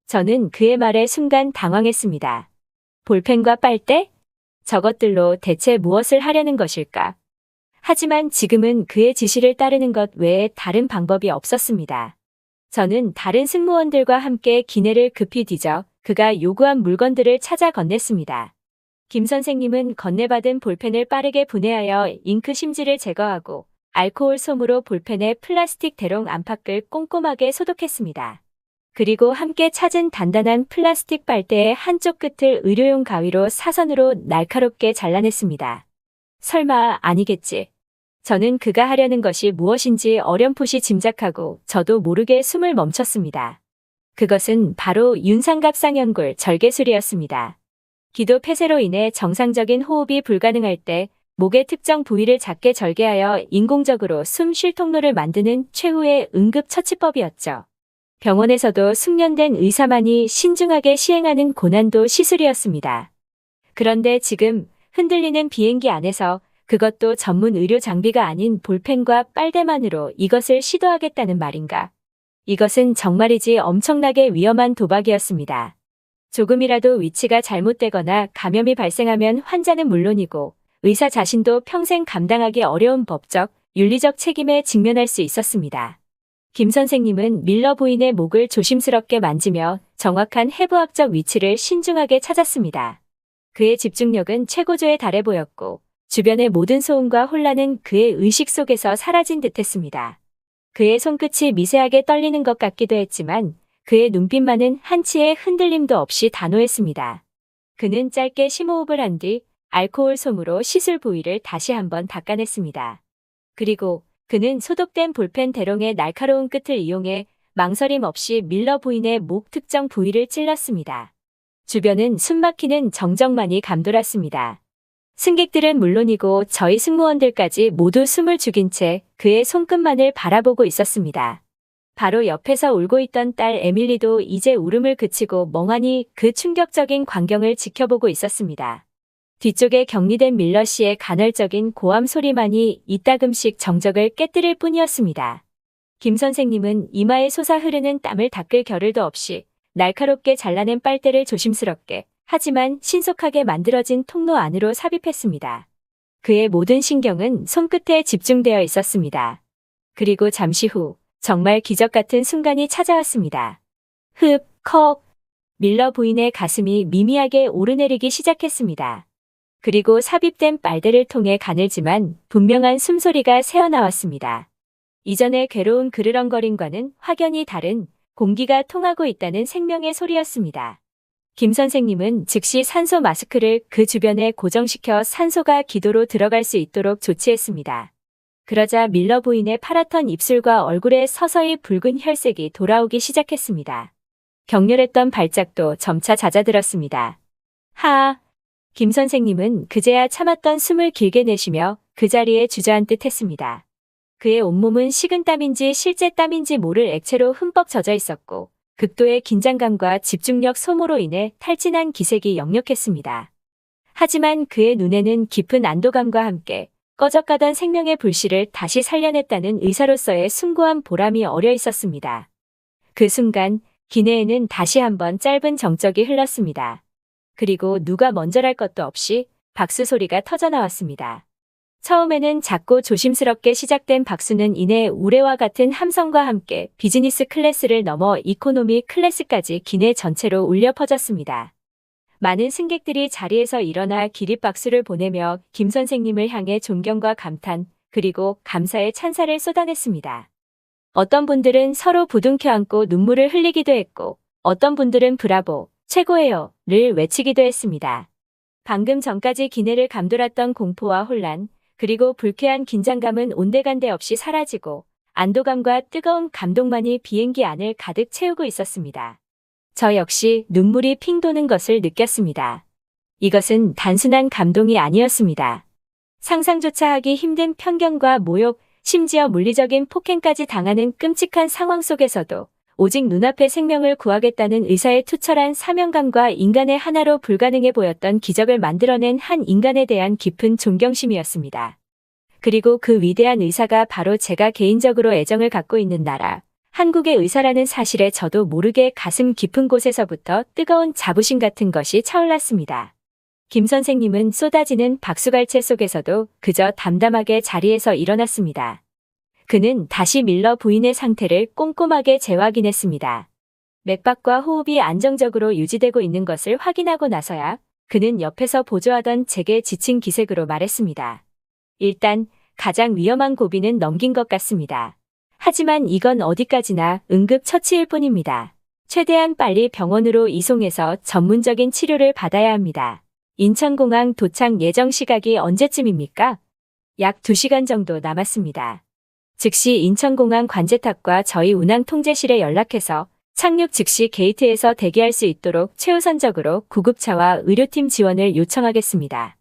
저는 그의 말에 순간 당황했습니다. 볼펜과 빨대? 저것들로 대체 무엇을 하려는 것일까? 하지만 지금은 그의 지시를 따르는 것 외에 다른 방법이 없었습니다. 저는 다른 승무원들과 함께 기내를 급히 뒤져 그가 요구한 물건들을 찾아 건넸습니다. 김 선생님은 건네받은 볼펜을 빠르게 분해하여 잉크 심지를 제거하고 알코올 솜으로 볼펜의 플라스틱 대롱 안팎을 꼼꼼하게 소독했습니다. 그리고 함께 찾은 단단한 플라스틱 빨대의 한쪽 끝을 의료용 가위로 사선으로 날카롭게 잘라냈습니다. 설마 아니겠지. 저는 그가 하려는 것이 무엇인지 어렴풋이 짐작하고 저도 모르게 숨을 멈췄습니다. 그것은 바로 윤상갑상연골 절개술이었습니다. 기도 폐쇄로 인해 정상적인 호흡이 불가능할 때 목의 특정 부위를 작게 절개하여 인공적으로 숨 쉴 통로를 만드는 최후의 응급처치법이었죠. 병원에서도 숙련된 의사만이 신중하게 시행하는 고난도 시술이었습니다. 그런데 지금 흔들리는 비행기 안에서 그것도 전문 의료 장비가 아닌 볼펜과 빨대만으로 이것을 시도하겠다는 말인가? 이것은 정말이지 엄청나게 위험한 도박이었습니다. 조금이라도 위치가 잘못되거나 감염이 발생하면 환자는 물론이고 의사 자신도 평생 감당하기 어려운 법적, 윤리적 책임에 직면할 수 있었습니다. 김 선생님은 밀러 부인의 목을 조심스럽게 만지며 정확한 해부학적 위치를 신중하게 찾았습니다. 그의 집중력은 최고조에 달해 보였고 주변의 모든 소음과 혼란은 그의 의식 속에서 사라진 듯했습니다. 그의 손끝이 미세하게 떨리는 것 같기도 했지만 그의 눈빛만은 한치의 흔들림도 없이 단호했습니다. 그는 짧게 심호흡을 한 뒤 알코올 솜으로 시술 부위를 다시 한번 닦아냈습니다. 그리고 그는 소독된 볼펜 대롱의 날카로운 끝을 이용해 망설임 없이 밀러 부인의 목 특정 부위를 찔렀습니다. 주변은 숨막히는 정적만이 감돌았습니다. 승객들은 물론이고 저희 승무원들까지 모두 숨을 죽인 채 그의 손끝만을 바라보고 있었습니다. 바로 옆에서 울고 있던 딸 에밀리도 이제 울음을 그치고 멍하니 그 충격적인 광경을 지켜보고 있었습니다. 뒤쪽에 격리된 밀러 씨의 간헐적인 고함 소리만이 이따금씩 정적을 깨뜨릴 뿐이었습니다. 김 선생님은 이마에 솟아 흐르는 땀을 닦을 겨를도 없이 날카롭게 잘라낸 빨대를 조심스럽게 하지만 신속하게 만들어진 통로 안으로 삽입했습니다. 그의 모든 신경은 손끝에 집중되어 있었습니다. 그리고 잠시 후 정말 기적 같은 순간이 찾아왔습니다. 흡, 컥. 밀러 부인의 가슴이 미미하게 오르내리기 시작했습니다. 그리고 삽입된 빨대를 통해 가늘지만 분명한 숨소리가 새어나왔습니다. 이전의 괴로운 그르렁거림과는 확연히 다른 공기가 통하고 있다는 생명의 소리였습니다. 김 선생님은 즉시 산소 마스크를 그 주변에 고정시켜 산소가 기도로 들어갈 수 있도록 조치했습니다. 그러자 밀러 부인의 파랗던 입술과 얼굴에 서서히 붉은 혈색이 돌아오기 시작했습니다. 격렬했던 발작도 점차 잦아들었습니다. 하아. 김 선생님은 그제야 참았던 숨을 길게 내쉬며 그 자리에 주저앉듯 했습니다. 그의 온몸은 식은땀인지 실제 땀인지 모를 액체로 흠뻑 젖어 있었고 극도의 긴장감과 집중력 소모로 인해 탈진한 기색이 역력했습니다. 하지만 그의 눈에는 깊은 안도감과 함께 꺼져가던 생명의 불씨를 다시 살려냈다는 의사로서의 숭고한 보람이 어려 있었습니다. 그 순간 기내에는 다시 한번 짧은 정적이 흘렀습니다. 그리고 누가 먼저랄 것도 없이 박수 소리가 터져나왔습니다. 처음에는 작고 조심스럽게 시작된 박수는 이내 우레와 같은 함성과 함께 비즈니스 클래스를 넘어 이코노미 클래스까지 기내 전체로 울려 퍼졌습니다. 많은 승객들이 자리에서 일어나 기립박수를 보내며 김 선생님을 향해 존경과 감탄, 그리고 감사의 찬사를 쏟아냈습니다. 어떤 분들은 서로 부둥켜 안고 눈물을 흘리기도 했고, 어떤 분들은 브라보, 최고예요, 를 외치기도 했습니다. 방금 전까지 기내를 감돌았던 공포와 혼란, 그리고 불쾌한 긴장감은 온데간데 없이 사라지고 안도감과 뜨거운 감동만이 비행기 안을 가득 채우고 있었습니다. 저 역시 눈물이 핑 도는 것을 느꼈습니다. 이것은 단순한 감동이 아니었습니다. 상상조차 하기 힘든 편견과 모욕, 심지어 물리적인 폭행까지 당하는 끔찍한 상황 속에서도 오직 눈앞의 생명을 구하겠다는 의사의 투철한 사명감과 인간의 하나로 불가능해 보였던 기적을 만들어낸 한 인간에 대한 깊은 존경심이었습니다. 그리고 그 위대한 의사가 바로 제가 개인적으로 애정을 갖고 있는 나라, 한국의 의사라는 사실에 저도 모르게 가슴 깊은 곳에서부터 뜨거운 자부심 같은 것이 차올랐습니다. 김 선생님은 쏟아지는 박수갈채 속에서도 그저 담담하게 자리에서 일어났습니다. 그는 다시 밀러 부인의 상태를 꼼꼼하게 재확인했습니다. 맥박과 호흡이 안정적으로 유지되고 있는 것을 확인하고 나서야 그는 옆에서 보조하던 제게 지친 기색으로 말했습니다. 일단 가장 위험한 고비는 넘긴 것 같습니다. 하지만 이건 어디까지나 응급처치일 뿐입니다. 최대한 빨리 병원으로 이송해서 전문적인 치료를 받아야 합니다. 인천공항 도착 예정 시각이 언제쯤입니까? 약 2시간 정도 남았습니다. 즉시 인천공항 관제탑과 저희 운항 통제실에 연락해서 착륙 즉시 게이트에서 대기할 수 있도록 최우선적으로 구급차와 의료팀 지원을 요청하겠습니다.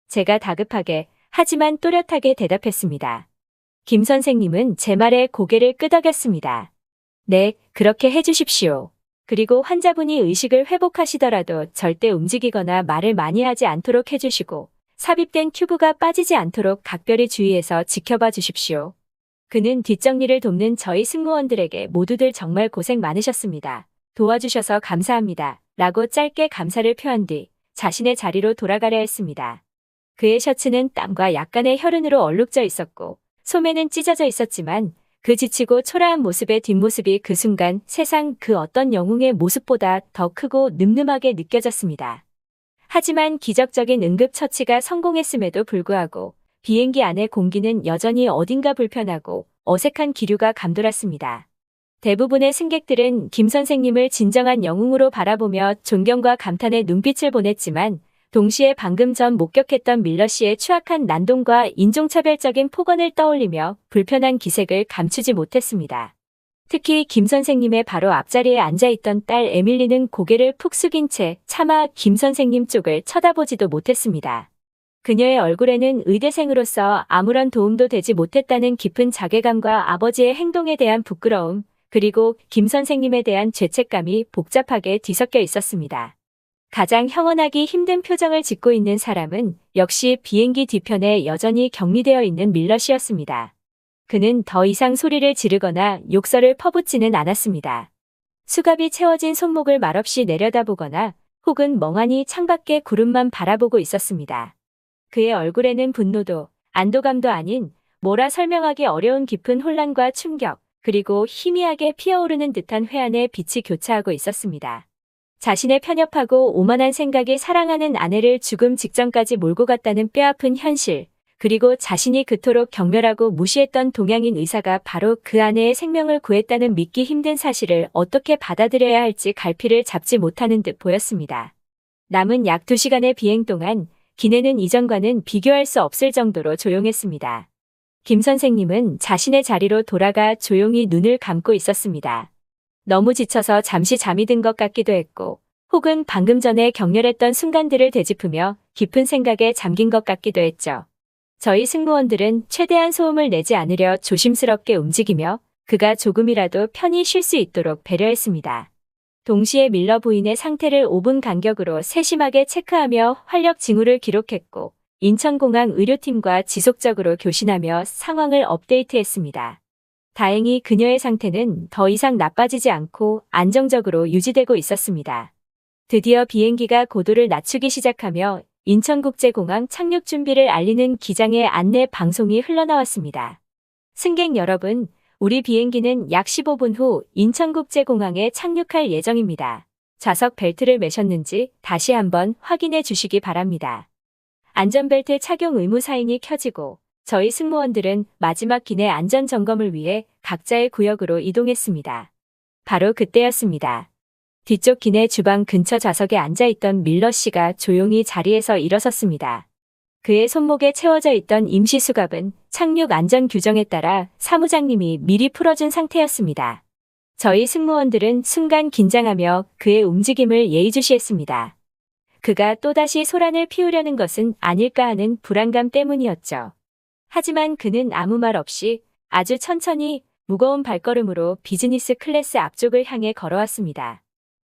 제가 다급하게 하지만 또렷하게 대답했습니다. 김 선생님은 제 말에 고개를 끄덕였습니다. 네, 그렇게 해주십시오. 그리고 환자분이 의식을 회복하시더라도 절대 움직이거나 말을 많이 하지 않도록 해주시고 삽입된 튜브가 빠지지 않도록 각별히 주의해서 지켜봐 주십시오. 그는 뒷정리를 돕는 저희 승무원들에게 모두들 정말 고생 많으셨습니다. 도와주셔서 감사합니다. 라고 짧게 감사를 표한 뒤 자신의 자리로 돌아가려 했습니다. 그의 셔츠는 땀과 약간의 혈흔으로 얼룩져 있었고 소매는 찢어져 있었지만 그 지치고 초라한 모습의 뒷모습이 그 순간 세상 그 어떤 영웅의 모습보다 더 크고 늠름하게 느껴졌습니다. 하지만 기적적인 응급처치가 성공했음에도 불구하고 비행기 안의 공기는 여전히 어딘가 불편하고 어색한 기류가 감돌았습니다. 대부분의 승객들은 김 선생님을 진정한 영웅으로 바라보며 존경과 감탄의 눈빛을 보냈지만 동시에 방금 전 목격했던 밀러 씨의 추악한 난동과 인종차별적인 폭언을 떠올리며 불편한 기색을 감추지 못했습니다. 특히 김 선생님의 바로 앞자리에 앉아있던 딸 에밀리는 고개를 푹 숙인 채 차마 김 선생님 쪽을 쳐다보지도 못했습니다. 그녀의 얼굴에는 의대생으로서 아무런 도움도 되지 못했다는 깊은 자괴감과 아버지의 행동에 대한 부끄러움, 그리고 김 선생님에 대한 죄책감이 복잡하게 뒤섞여 있었습니다. 가장 형언하기 힘든 표정을 짓고 있는 사람은 역시 비행기 뒤편에 여전히 격리되어 있는 밀러 씨였습니다. 그는 더 이상 소리를 지르거나 욕설을 퍼붓지는 않았습니다. 수갑이 채워진 손목을 말없이 내려다보거나 혹은 멍하니 창밖의 구름만 바라보고 있었습니다. 그의 얼굴에는 분노도, 안도감도 아닌 뭐라 설명하기 어려운 깊은 혼란과 충격, 그리고 희미하게 피어오르는 듯한 회한의 빛이 교차하고 있었습니다. 자신의 편협하고 오만한 생각이 사랑하는 아내를 죽음 직전까지 몰고 갔다는 뼈아픈 현실, 그리고 자신이 그토록 경멸하고 무시했던 동양인 의사가 바로 그 아내의 생명을 구했다는 믿기 힘든 사실을 어떻게 받아들여야 할지 갈피를 잡지 못하는 듯 보였습니다. 남은 약 2시간의 비행 동안 기내는 이전과는 비교할 수 없을 정도로 조용했습니다. 김 선생님은 자신의 자리로 돌아가 조용히 눈을 감고 있었습니다. 너무 지쳐서 잠시 잠이 든 것 같기도 했고, 혹은 방금 전에 격렬했던 순간들을 되짚으며 깊은 생각에 잠긴 것 같기도 했죠. 저희 승무원들은 최대한 소음을 내지 않으려 조심스럽게 움직이며 그가 조금이라도 편히 쉴 수 있도록 배려했습니다. 동시에 밀러 부인의 상태를 5분 간격으로 세심하게 체크하며 활력 징후를 기록했고 인천공항 의료팀과 지속적으로 교신하며 상황을 업데이트했습니다. 다행히 그녀의 상태는 더 이상 나빠지지 않고 안정적으로 유지되고 있었습니다. 드디어 비행기가 고도를 낮추기 시작하며 인천국제공항 착륙 준비를 알리는 기장의 안내 방송이 흘러나왔습니다. 승객 여러분, 우리 비행기는 약 15분 후 인천국제공항에 착륙할 예정입니다. 좌석 벨트를 매셨는지 다시 한번 확인해 주시기 바랍니다. 안전벨트 착용 의무 사인이 켜지고 저희 승무원들은 마지막 기내 안전 점검을 위해 각자의 구역으로 이동했습니다. 바로 그때였습니다. 뒤쪽 기내 주방 근처 좌석에 앉아있던 밀러 씨가 조용히 자리에서 일어섰습니다. 그의 손목에 채워져 있던 임시 수갑은 착륙 안전 규정에 따라 사무장님이 미리 풀어준 상태였습니다. 저희 승무원들은 순간 긴장하며 그의 움직임을 예의주시했습니다. 그가 또다시 소란을 피우려는 것은 아닐까 하는 불안감 때문이었죠. 하지만 그는 아무 말 없이 아주 천천히 무거운 발걸음으로 비즈니스 클래스 앞쪽을 향해 걸어왔습니다.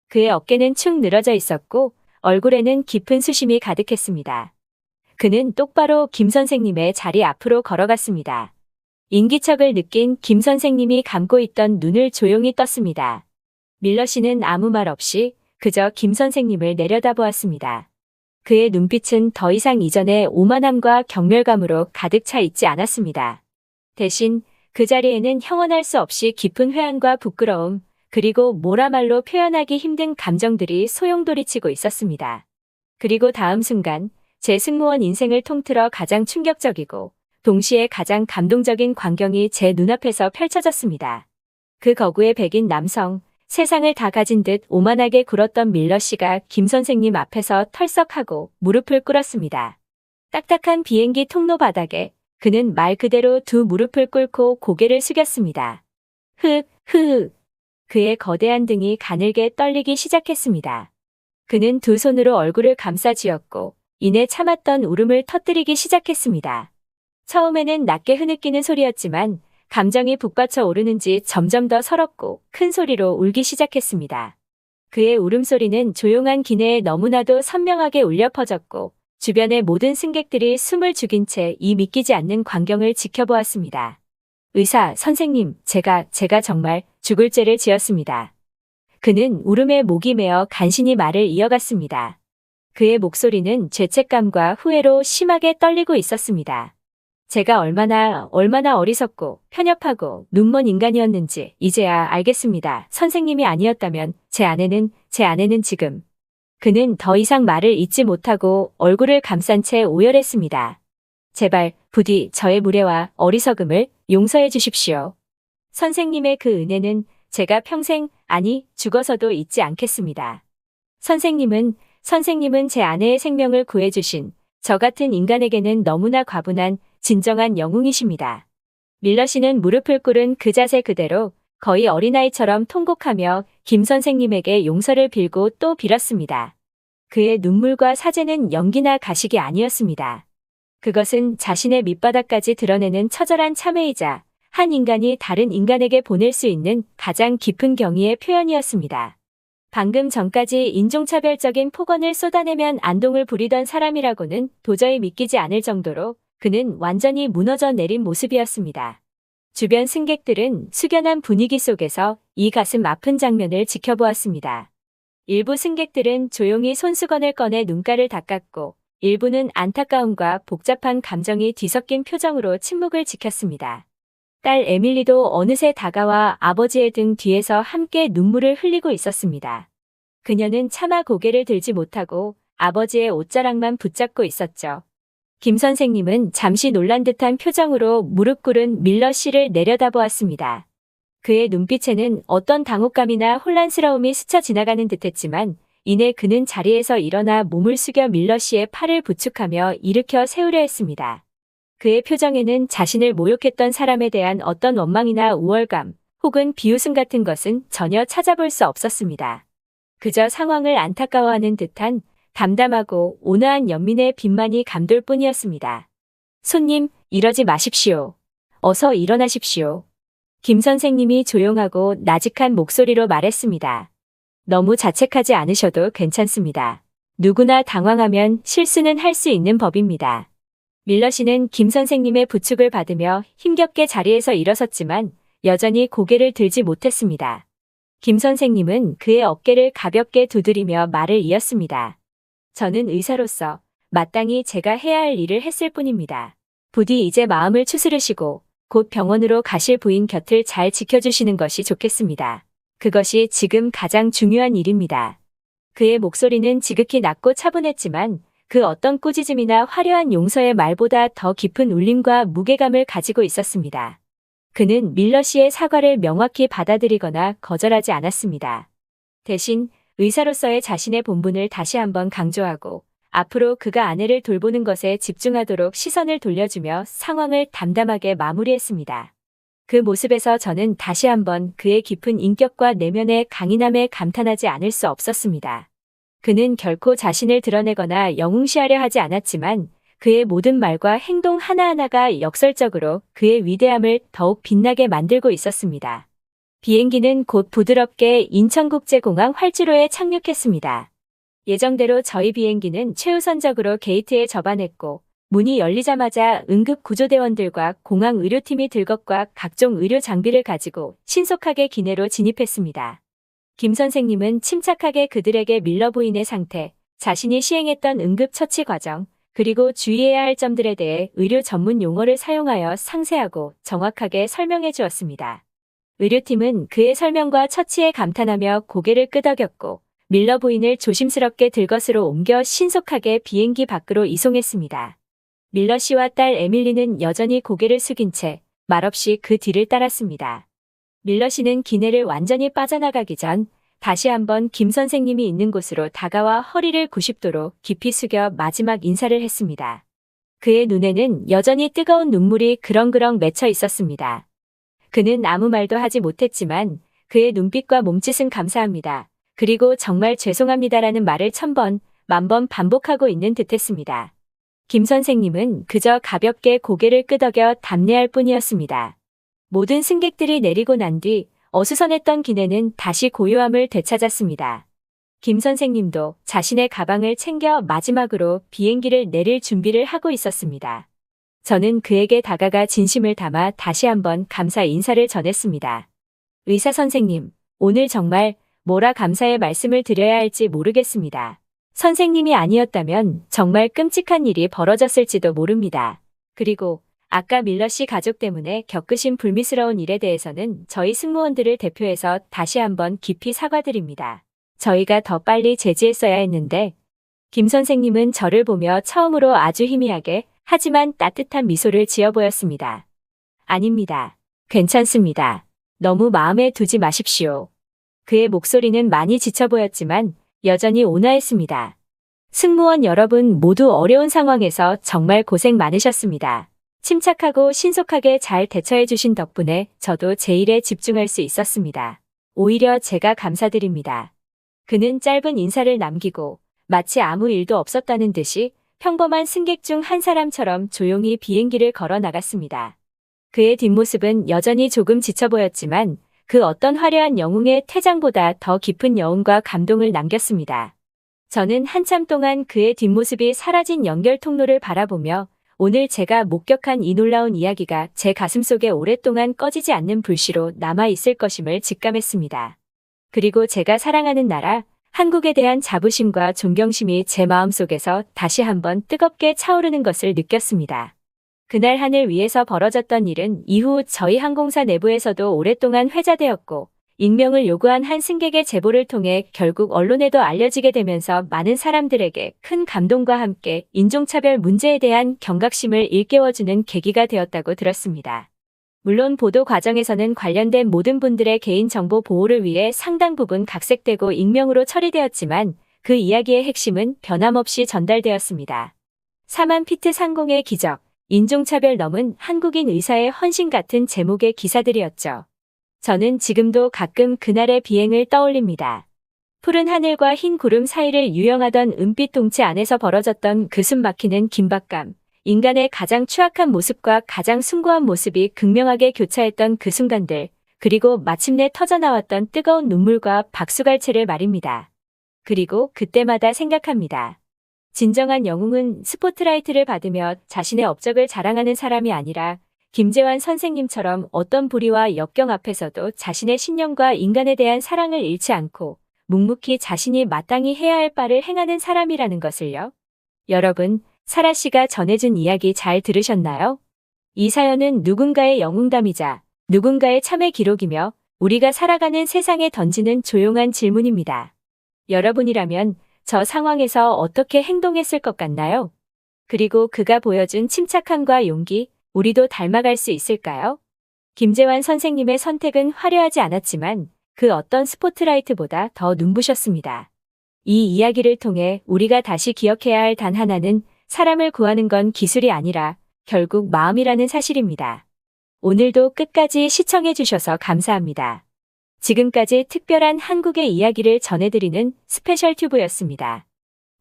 그의 어깨는 축 늘어져 있었고 얼굴에는 깊은 수심이 가득했습니다. 그는 똑바로 김 선생님의 자리 앞으로 걸어갔습니다. 인기척을 느낀 김 선생님이 감고 있던 눈을 조용히 떴습니다. 밀러 씨는 아무 말 없이 그저 김 선생님을 내려다보았습니다. 그의 눈빛은 더 이상 이전의 오만함과 경멸감으로 가득 차 있지 않았습니다. 대신 그 자리에는 형언할 수 없이 깊은 회한과 부끄러움, 그리고 뭐라말로 표현하기 힘든 감정들이 소용돌이치고 있었습니다. 그리고 다음 순간 제 승무원 인생을 통틀어 가장 충격적이고 동시에 가장 감동적인 광경이 제 눈앞에서 펼쳐졌습니다. 그 거구의 백인 남성, 세상을 다 가진 듯 오만하게 굴었던 밀러 씨가 김 선생님 앞에서 털썩하고 무릎을 꿇었습니다. 딱딱한 비행기 통로 바닥에 그는 말 그대로 두 무릎을 꿇고 고개를 숙였습니다. 흐흐. 그의 거대한 등이 가늘게 떨리기 시작했습니다. 그는 두 손으로 얼굴을 감싸 쥐었고 이내 참았던 울음을 터뜨리기 시작했습니다. 처음에는 낮게 흐느끼는 소리였지만 감정이 북받쳐 오르는지 점점 더 서럽고 큰 소리로 울기 시작했습니다. 그의 울음소리는 조용한 기내에 너무나도 선명하게 울려 퍼졌고 주변의 모든 승객들이 숨을 죽인 채 이 믿기지 않는 광경을 지켜보았습니다. 의사, 선생님, 제가 정말 죽을 죄를 지었습니다. 그는 울음에 목이 메어 간신히 말을 이어갔습니다. 그의 목소리는 죄책감과 후회로 심하게 떨리고 있었습니다. 제가 얼마나 어리석고 편협하고 눈먼 인간이었는지 이제야 알겠습니다. 선생님이 아니었다면 제 아내는 지금. 그는 더 이상 말을 잇지 못하고 얼굴을 감싼 채 오열했습니다. 제발 부디 저의 무례와 어리석음을 용서해 주십시오. 선생님의 그 은혜는 제가 평생, 아니 죽어서도 잊지 않겠습니다. 선생님은 제 아내의 생명을 구해주신 저 같은 인간에게는 너무나 과분한 진정한 영웅이십니다. 밀러 씨는 무릎을 꿇은 그 자세 그대로 거의 어린아이처럼 통곡하며 김 선생님에게 용서를 빌고 또 빌었습니다. 그의 눈물과 사죄는 연기나 가식이 아니었습니다. 그것은 자신의 밑바닥까지 드러내는 처절한 참회이자 한 인간이 다른 인간에게 보낼 수 있는 가장 깊은 경의의 표현이었습니다. 방금 전까지 인종차별적인 폭언을 쏟아내면 안동을 부리던 사람이라고는 도저히 믿기지 않을 정도로 그는 완전히 무너져 내린 모습이었습니다. 주변 승객들은 숙연한 분위기 속에서 이 가슴 아픈 장면을 지켜보았습니다. 일부 승객들은 조용히 손수건을 꺼내 눈가를 닦았고 일부는 안타까움과 복잡한 감정이 뒤섞인 표정으로 침묵을 지켰습니다. 딸 에밀리도 어느새 다가와 아버지의 등 뒤에서 함께 눈물을 흘리고 있었습니다. 그녀는 차마 고개를 들지 못하고 아버지의 옷자락만 붙잡고 있었죠. 김 선생님은 잠시 놀란 듯한 표정으로 무릎 꿇은 밀러 씨를 내려다보았습니다. 그의 눈빛에는 어떤 당혹감이나 혼란스러움이 스쳐 지나가는 듯했지만 이내 그는 자리에서 일어나 몸을 숙여 밀러 씨의 팔을 부축하며 일으켜 세우려 했습니다. 그의 표정에는 자신을 모욕했던 사람에 대한 어떤 원망이나 우월감 혹은 비웃음 같은 것은 전혀 찾아볼 수 없었습니다. 그저 상황을 안타까워하는 듯한 담담하고 온화한 연민의 빛만이 감돌 뿐이었습니다. 손님, 이러지 마십시오. 어서 일어나십시오. 김 선생님이 조용하고 나직한 목소리로 말했습니다. 너무 자책하지 않으셔도 괜찮습니다. 누구나 당황하면 실수는 할 수 있는 법입니다. 밀러 씨는 김 선생님의 부축을 받으며 힘겹게 자리에서 일어섰지만 여전히 고개를 들지 못했습니다. 김 선생님은 그의 어깨를 가볍게 두드리며 말을 이었습니다. 저는 의사로서 마땅히 제가 해야 할 일을 했을 뿐입니다. 부디 이제 마음을 추스르시고 곧 병원으로 가실 부인 곁을 잘 지켜주시는 것이 좋겠습니다. 그것이 지금 가장 중요한 일입니다. 그의 목소리는 지극히 낮고 차분했지만 그 어떤 꾸짖음이나 화려한 용서의 말보다 더 깊은 울림과 무게감을 가지고 있었습니다. 그는 밀러 씨의 사과를 명확히 받아들이거나 거절하지 않았습니다. 대신 의사로서의 자신의 본분을 다시 한번 강조하고 앞으로 그가 아내를 돌보는 것에 집중하도록 시선을 돌려주며 상황을 담담하게 마무리했습니다. 그 모습에서 저는 다시 한번 그의 깊은 인격과 내면의 강인함에 감탄하지 않을 수 없었습니다. 그는 결코 자신을 드러내거나 영웅시하려 하지 않았지만 그의 모든 말과 행동 하나하나가 역설적으로 그의 위대함을 더욱 빛나게 만들고 있었습니다. 비행기는 곧 부드럽게 인천국제공항 활주로에 착륙했습니다. 예정대로 저희 비행기는 최우선적으로 게이트에 접안했고 문이 열리자마자 응급구조대원들과 공항 의료팀이 들것과 각종 의료 장비를 가지고 신속하게 기내로 진입했습니다. 김 선생님은 침착하게 그들에게 밀러 부인의 상태, 자신이 시행했던 응급처치 과정, 그리고 주의해야 할 점들에 대해 의료 전문 용어를 사용하여 상세하고 정확하게 설명해 주었습니다. 의료팀은 그의 설명과 처치에 감탄하며 고개를 끄덕였고 밀러 부인을 조심스럽게 들것으로 옮겨 신속하게 비행기 밖으로 이송했습니다. 밀러 씨와 딸 에밀리는 여전히 고개를 숙인 채 말없이 그 뒤를 따랐습니다. 밀러 씨는 기내를 완전히 빠져나가기 전 다시 한번 김 선생님이 있는 곳으로 다가와 허리를 90도로 깊이 숙여 마지막 인사를 했습니다. 그의 눈에는 여전히 뜨거운 눈물이 그렁그렁 맺혀 있었습니다. 그는 아무 말도 하지 못했지만 그의 눈빛과 몸짓은 감사합니다. 그리고 정말 죄송합니다라는 말을 1000번, 10,000번 반복하고 있는 듯했습니다. 김 선생님은 그저 가볍게 고개를 끄덕여 답례할 뿐이었습니다. 모든 승객들이 내리고 난 뒤 어수선했던 기내는 다시 고요함을 되찾았습니다. 김 선생님도 자신의 가방을 챙겨 마지막으로 비행기를 내릴 준비를 하고 있었습니다. 저는 그에게 다가가 진심을 담아 다시 한번 감사 인사를 전했습니다. 의사 선생님, 오늘 정말 뭐라 감사의 말씀을 드려야 할지 모르겠습니다. 선생님이 아니었다면 정말 끔찍한 일이 벌어졌을지도 모릅니다. 그리고 아까 밀러 씨 가족 때문에 겪으신 불미스러운 일에 대해서는 저희 승무원들을 대표해서 다시 한번 깊이 사과드립니다. 저희가 더 빨리 제지했어야 했는데 김 선생님은 저를 보며 처음으로 아주 희미하게 하지만 따뜻한 미소를 지어 보였습니다. 아닙니다. 괜찮습니다. 너무 마음에 두지 마십시오. 그의 목소리는 많이 지쳐 보였지만 여전히 온화했습니다. 승무원 여러분 모두 어려운 상황에서 정말 고생 많으셨습니다. 침착하고 신속하게 잘 대처해 주신 덕분에 저도 제 일에 집중할 수 있었습니다. 오히려 제가 감사드립니다. 그는 짧은 인사를 남기고 마치 아무 일도 없었다는 듯이 평범한 승객 중 한 사람처럼 조용히 비행기를 걸어 나갔습니다. 그의 뒷모습은 여전히 조금 지쳐 보였지만 그 어떤 화려한 영웅의 퇴장보다 더 깊은 여운과 감동을 남겼습니다. 저는 한참 동안 그의 뒷모습이 사라진 연결 통로를 바라보며 오늘 제가 목격한 이 놀라운 이야기가 제 가슴속에 오랫동안 꺼지지 않는 불씨로 남아있을 것임을 직감했습니다. 그리고 제가 사랑하는 나라, 한국에 대한 자부심과 존경심이 제 마음속에서 다시 한번 뜨겁게 차오르는 것을 느꼈습니다. 그날 하늘 위에서 벌어졌던 일은 이후 저희 항공사 내부에서도 오랫동안 회자되었고, 익명을 요구한 한 승객의 제보를 통해 결국 언론에도 알려지게 되면서 많은 사람들에게 큰 감동과 함께 인종차별 문제에 대한 경각심을 일깨워주는 계기가 되었다고 들었습니다. 물론 보도 과정에서는 관련된 모든 분들의 개인정보 보호를 위해 상당 부분 각색되고 익명으로 처리되었지만 그 이야기의 핵심은 변함없이 전달되었습니다. 4만 피트 상공의 기적, 인종차별 넘은 한국인 의사의 헌신 같은 제목의 기사들이었죠. 저는 지금도 가끔 그날의 비행을 떠올립니다. 푸른 하늘과 흰 구름 사이를 유영하던 은빛 동체 안에서 벌어졌던 그 숨막히는 긴박감, 인간의 가장 추악한 모습과 가장 숭고한 모습이 극명하게 교차했던 그 순간들, 그리고 마침내 터져나왔던 뜨거운 눈물과 박수갈채를 말입니다. 그리고 그때마다 생각합니다. 진정한 영웅은 스포트라이트를 받으며 자신의 업적을 자랑하는 사람이 아니라 김재환 선생님처럼 어떤 불의와 역경 앞에서도 자신의 신념과 인간에 대한 사랑을 잃지 않고 묵묵히 자신이 마땅히 해야 할 바를 행하는 사람이라는 것을요. 여러분, 사라 씨가 전해준 이야기 잘 들으셨나요? 이 사연은 누군가의 영웅담이자 누군가의 참회 기록이며 우리가 살아가는 세상에 던지는 조용한 질문입니다. 여러분이라면 저 상황에서 어떻게 행동했을 것 같나요? 그리고 그가 보여준 침착함과 용기, 우리도 닮아갈 수 있을까요? 김재환 선생님의 선택은 화려하지 않았지만 그 어떤 스포트라이트보다 더 눈부셨습니다. 이 이야기를 통해 우리가 다시 기억해야 할 단 하나는 사람을 구하는 건 기술이 아니라 결국 마음이라는 사실입니다. 오늘도 끝까지 시청해 주셔서 감사합니다. 지금까지 특별한 한국의 이야기를 전해드리는 스페셜 튜브였습니다.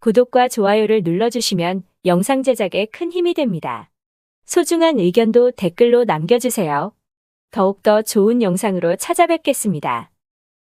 구독과 좋아요를 눌러주시면 영상 제작에 큰 힘이 됩니다. 소중한 의견도 댓글로 남겨주세요. 더욱더 좋은 영상으로 찾아뵙겠습니다.